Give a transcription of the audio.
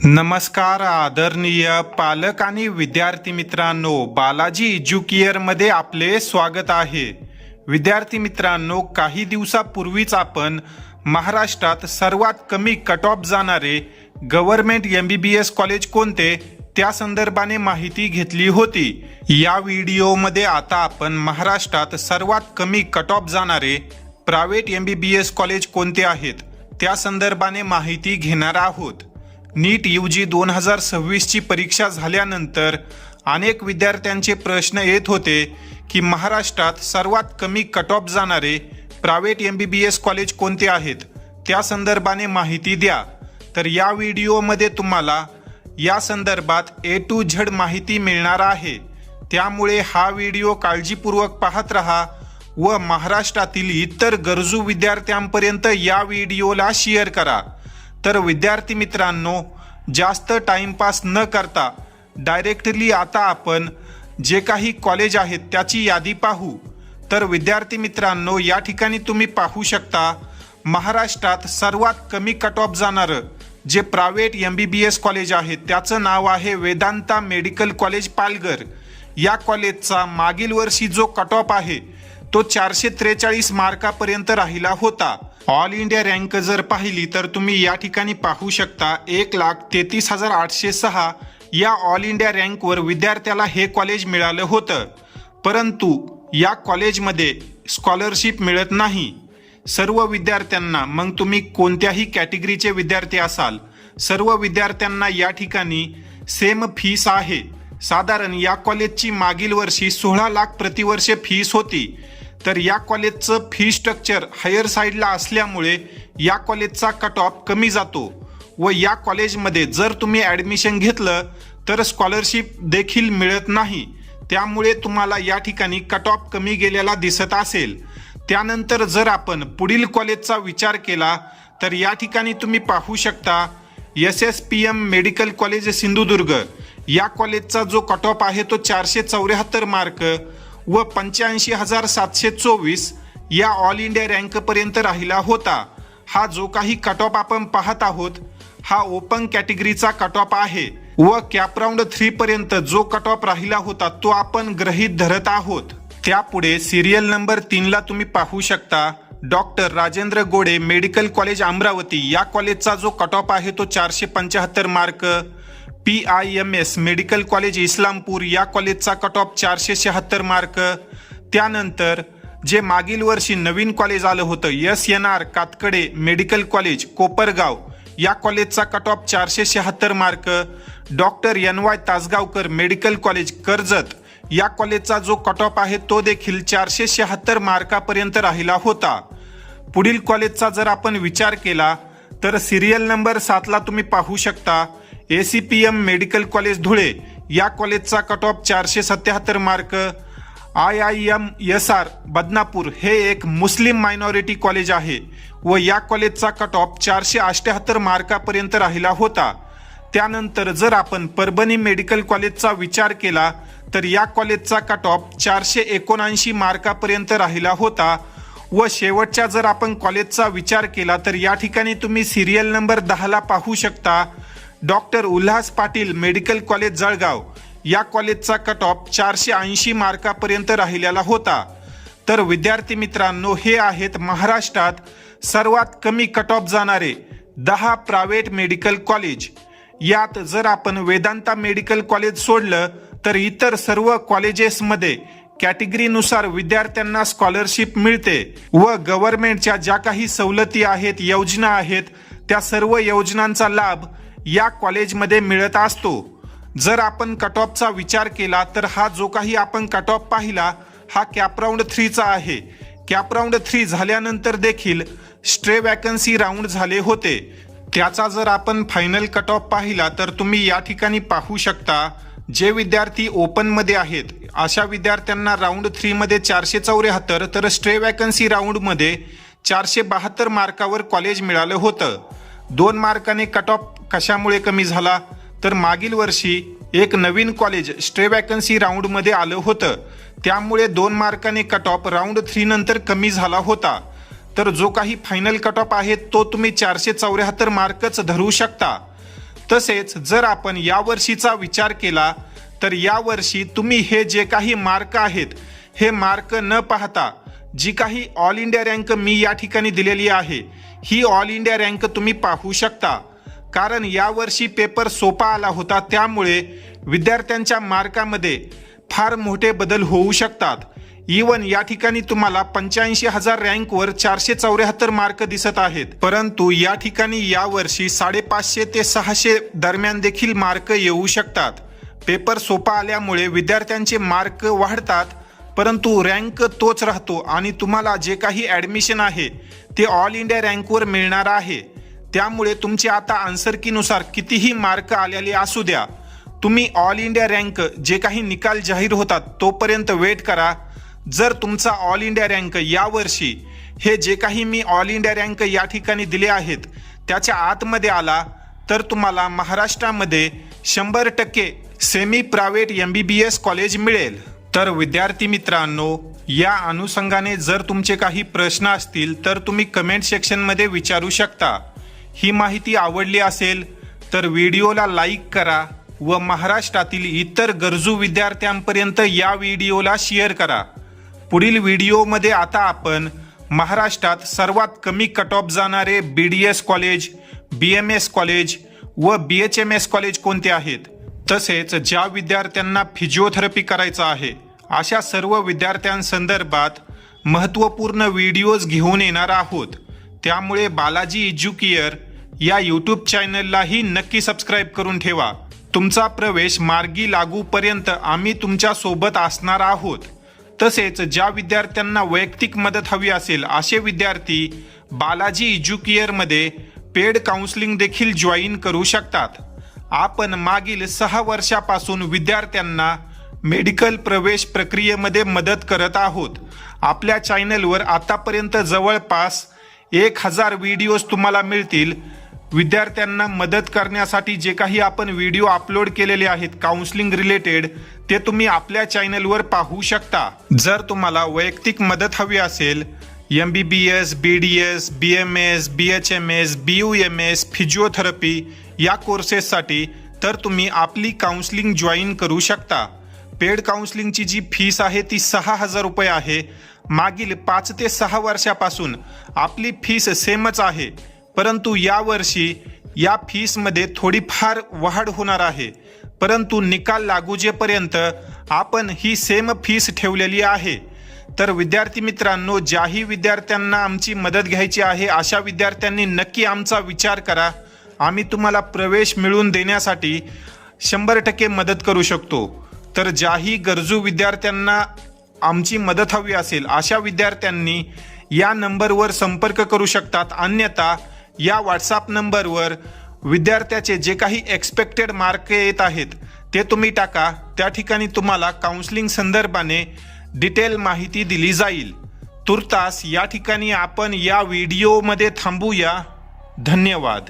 नमस्कार आदरणीय पालक आणि विद्यार्थी मित्रांनो, बालाजी एज्युकेअरमध्ये आपले स्वागत आहे। विद्यार्थी मित्रांनो, काही दिवसापूर्वीच आपण महाराष्ट्रात सर्वात कमी कट ऑफ जाणारे गव्हर्नमेंट MBBS कॉलेज कोणते त्या संदर्भाने माहिती घेतली होती। या व्हिडिओमध्ये आता आपण महाराष्ट्रात सर्वात कमी कट ऑफ जाणारे प्रायव्हेट MBBS कॉलेज कोणते आहेत त्या संदर्भाने माहिती घेणार आहोत। नीट UG 2026 ची परीक्षा झाल्यानंतर अनेक विद्यार्थ्यांचे प्रश्न येत होते की महाराष्ट्रात सर्वात कमी कट ऑफ जाणारे प्रायव्हेट MBBS कॉलेज कोणते आहेत त्या संदर्भाने माहिती द्या। तर या व्हिडिओमध्ये तुम्हाला या संदर्भात A to Z माहिती मिळणार आहे, त्यामुळे हा व्हिडिओ काळजीपूर्वक पाहत रहा व महाराष्ट्रातील इतर गरजू विद्यार्थ्यांपर्यंत या व्हिडिओला शेअर करा। तर विद्यार्थी मित्रांनो, जास्त टाइमपास न करता डायरेक्टली आता आपण जे काही कॉलेज आहेत त्याची यादी पाहू। तर विद्यार्थी मित्रांनो, या ठिकाणी तुम्ही पाहू शकता महाराष्ट्रात सर्वात कमी कट ऑफ जाणारं जे प्रायव्हेट MBBS कॉलेज आहे त्याचं नाव आहे वेदांता मेडिकल कॉलेज पालघर। या कॉलेजचा मागील वर्षी जो कट ऑफ आहे तो 443 मार्कापर्यंत राहिला होता। ऑल इंडिया रँक जर पाहिली तर तुम्ही या ठिकाणी पाहू शकता 1,33,806 या ऑल इंडिया रँकवर विद्यार्थ्याला हे कॉलेज मिळालं होतं, परंतु या कॉलेजमध्ये स्कॉलरशिप मिळत नाही सर्व विद्यार्थ्यांना। मग तुम्ही कोणत्याही कॅटेगरीचे विद्यार्थी असाल, सर्व विद्यार्थ्यांना या ठिकाणी सेम फीस आहे। साधारण या कॉलेजची मागील वर्षी 16 लाख प्रतिवर्ष फीस होती। तर या कॉलेजचं फी स्ट्रक्चर हायर साईडला असल्यामुळे या कॉलेजचा कट ऑफ कमी जातो व या कॉलेजमध्ये जर तुम्ही ॲडमिशन घेतलं तर स्कॉलरशिप देखील मिळत नाही, त्यामुळे तुम्हाला या ठिकाणी कट ऑफ कमी गेलेला दिसत असेल। त्यानंतर जर आपण पुढील कॉलेजचा विचार केला तर या ठिकाणी तुम्ही पाहू शकता SSPM मेडिकल कॉलेज सिंधुदुर्ग। या कॉलेजचा जो कट ऑफ आहे तो 474 मार्क व 85,724 या ऑल इंडिया रँकपर्यंत राहिला होता। हा जो काही कट ऑफ आपण पाहत आहोत हा ओपन कॅटेगरीचा कट ऑफ आहे व कॅप राऊंड 3 पर्यंत जो कट ऑफ राहिला होता तो आपण गृहीत धरत आहोत। त्यापुढे सिरियल नंबर 3 ला तुम्ही पाहू शकता doctor Rajendra Gode medical college Amravati. या कॉलेजचा जो कट ऑफ आहे तो 475 mark. PIMS medical college Islampur या कॉलेजचा कट ऑफ 476 मार्क। त्यानंतर जे मागील वर्षी नवीन कॉलेज आलं होतं SNR Katkade medical college Kopargaon, या कॉलेजचा cut off 476 mark. Doctor NY Tasgaonkar medical college Karjat, या कॉलेजचा जो कट ऑफ आहे तो देखील 476 मार्कापर्यंत राहिला होता। पुढील कॉलेजचा जर आपण विचार केला तर सिरियल नंबर 7 ला तुम्ही पाहू शकता ACPM मेडिकल कॉलेज धुळे। या कॉलेजचा cut off 477 mark. IIM-SR Badnapur हे एक मुस्लिम मायनॉरिटी कॉलेज आहे व या कॉलेजचा कट ऑफ 478 मार्कापर्यंत राहिला होता। त्यानंतर जर आपण परभणी मेडिकल कॉलेजचा विचार केला तर या कॉलेजचा कट ऑफ 479 मार्कापर्यंत राहिला होता व शेवटच्या जर आपण कॉलेजचा विचार केला तर या ठिकाणी तुम्ही सिरियल नंबर 10 ला पाहू शकता doctor Ulhas Patil medical college Jalgaon. या कॉलेजचा कट ऑफ 480 मार्कापर्यंत राहिलेला होता। तर विद्यार्थी मित्रांनो, हे आहेत महाराष्ट्रात सर्वात कमी कट ऑफ जाणारे 10 प्रायव्हेट मेडिकल कॉलेज। यात जर आपण वेदांता मेडिकल कॉलेज सोडलं तर इतर सर्व कॉलेजेसमध्ये कॅटेगरीनुसार विद्यार्थ्यांना स्कॉलरशिप मिळते व गव्हर्नमेंटच्या ज्या काही सवलती आहेत, योजना आहेत, त्या सर्व योजनांचा लाभ या कॉलेजमध्ये मिळत असतो। जर आपण कट ऑफचा विचार केला तर हा जो काही आपण कट ऑफ पाहिला हा कॅप राऊंड 3 चा आहे। कॅप राऊंड 3 झाल्यानंतर देखील स्ट्रे वॅकन्सी राऊंड झाले होते। त्याचा जर आपण फायनल कट ऑफ पाहिला तर तुम्ही या ठिकाणी पाहू शकता जे विद्यार्थी ओपन मध्ये आहेत अशा विद्यार्थ्यांना राऊंड 3 मध्ये 474 तर स्ट्रे वॅकन्सी राऊंड मध्ये 472 मार्कावर कॉलेज मिळालं होतं। 2 मार्काने कट ऑफ कशामुळे कमी झाला तर मागील वर्षी एक नवीन कॉलेज स्ट्रे वॅकन्सी राऊंड मध्ये आलं होतं, त्यामुळे 2 मार्काने कट ऑफ राऊंड 3 नंतर कमी झाला होता। तर जो काही फायनल कट ऑफ आहे तो तुम्ही 474 मार्कच धरू शकता। तसेच जर आपण यावर्षीचा विचार केला तर यावर्षी तुम्ही हे जे काही मार्क आहेत हे मार्क न पाहता जी काही ऑल इंडिया रँक मी या ठिकाणी दिलेली आहे ही ऑल इंडिया रँक तुम्ही पाहू शकता. कारण यावर्षी पेपर सोपा आला होता, त्यामुळे विद्यार्थ्यांच्या मार्कामध्ये फार मोठे बदल होऊ शकतात. इवन या ठिकाणी तुम्हाला 85,000 रँकवर 474 मार्क दिसत आहेत, परंतु या ठिकाणी यावर्षी 550 ते 600 दरम्यान देखील मार्क येऊ शकतात. पेपर सोपा आल्यामुळे विद्यार्थ्यांचे मार्क वाढतात, परंतु रँक तोच राहतो आणि तुम्हाला जे काही ॲडमिशन आहे ते ऑल इंडिया रँकवर मिळणार आहे. त्यामुळे तुमचे आता आन्सर कीनुसार कितीही मार्क आलेले असू द्या, तुम्ही ऑल इंडिया रँक जे काही निकाल जाहीर होतात तोपर्यंत वेट करा. जर तुमचा ऑल इंडिया रँक यावर्षी हे जे काही मी ऑल इंडिया रँक या ठिकाणी दिले आहेत त्याच्या आतमध्ये आला तर तुम्हाला महाराष्ट्रामध्ये 100% सेमी प्रायव्हेट MBBS कॉलेज मिळेल. तर विद्यार्थी मित्रांनो, या अनुषंगाने जर तुमचे काही प्रश्न असतील तर तुम्ही कमेंट सेक्शनमध्ये विचारू शकता. ही माहिती आवडली असेल तर व्हिडिओला लाईक करा व महाराष्ट्रातील इतर गरजू विद्यार्थ्यांपर्यंत या व्हिडिओला शेअर करा. पुढील व्हिडिओमध्ये आता आपण महाराष्ट्रात सर्वात कमी कट ऑफ जाणारे BDS कॉलेज, BMS कॉलेज व BHMS कॉलेज कोणते आहेत, तसेच ज्या विद्यार्थ्यांना फिजिओथेरपी करायचं आहे अशा सर्व विद्यार्थ्यांसंदर्भात महत्त्वपूर्ण व्हिडिओज घेऊन येणार आहोत. त्यामुळे बालाजी एज्युकेअर या यूट्यूब चॅनललाही नक्की सबस्क्राईब करून ठेवा. तुमचा प्रवेश मार्गी लागूपर्यंत आम्ही तुमच्या सोबत असणार आहोत. तसेच ज्या विद्यार्थ्यांना वैयक्तिक मदत हवी असेल असे विद्यार्थी बालाजी एज्युकेअरमध्ये पेड काउन्सिलिंग देखील जॉईन करू शकतात. आपण मागील 6 वर्षापासून विद्यार्थ्यांना मेडिकल प्रवेश प्रक्रियेमध्ये मदत करत आहोत. आपल्या चॅनलवर आतापर्यंत जवळपास 1000 व्हिडिओज तुम्हाला मिळतील. विद्यार्थ्यांना मदत करण्यासाठी जे काही आपण व्हिडिओ अपलोड केलेले आहेत काउन्सिलिंग रिलेटेड ते तुम्ही आपल्या चॅनलवर पाहू शकता. जर तुम्हाला वैयक्तिक मदत हवी असेल MBBS, BDS, BMS, BHMS, BUMS, physiotherapy या कोर्सेससाठी तर तुम्ही आपली काउन्सिलिंग जॉईन करू शकता. पेड काउन्सिलिंगची जी फीस आहे ती 6,000 रुपये आहे. मागील 5 ते 6 वर्षापासून आपली फीस सेमच आहे, परंतु यावर्षी या फीसमध्ये थोडीफार वाढ होणार आहे. परंतु निकाल लागूजेपर्यंत आपण ही सेम फीस ठेवलेली आहे. तर विद्यार्थी मित्रांनो, ज्याही विद्यार्थ्यांना आमची मदत घ्यायची आहे अशा विद्यार्थ्यांनी नक्की आमचा विचार करा. आम्ही तुम्हाला प्रवेश मिळवून देण्यासाठी 100% मदत करू शकतो. तर ज्याही गरजू विद्यार्थ्यांना आमची मदत हवी असेल अशा विद्यार्थ्यांनी या नंबरवर संपर्क करू शकतात. अन्यथा या व्हॉट्सॲप नंबरवर विद्यार्थ्याचे जे काही एक्सपेक्टेड मार्क येत आहेत ते तुम्ही टाका. त्या ठिकाणी तुम्हाला काउन्सिलिंग संदर्भाने डिटेल माहिती दिली जाईल. तुर्तास या ठिकाणी आपण या व्हिडिओमध्ये थांबूया. धन्यवाद.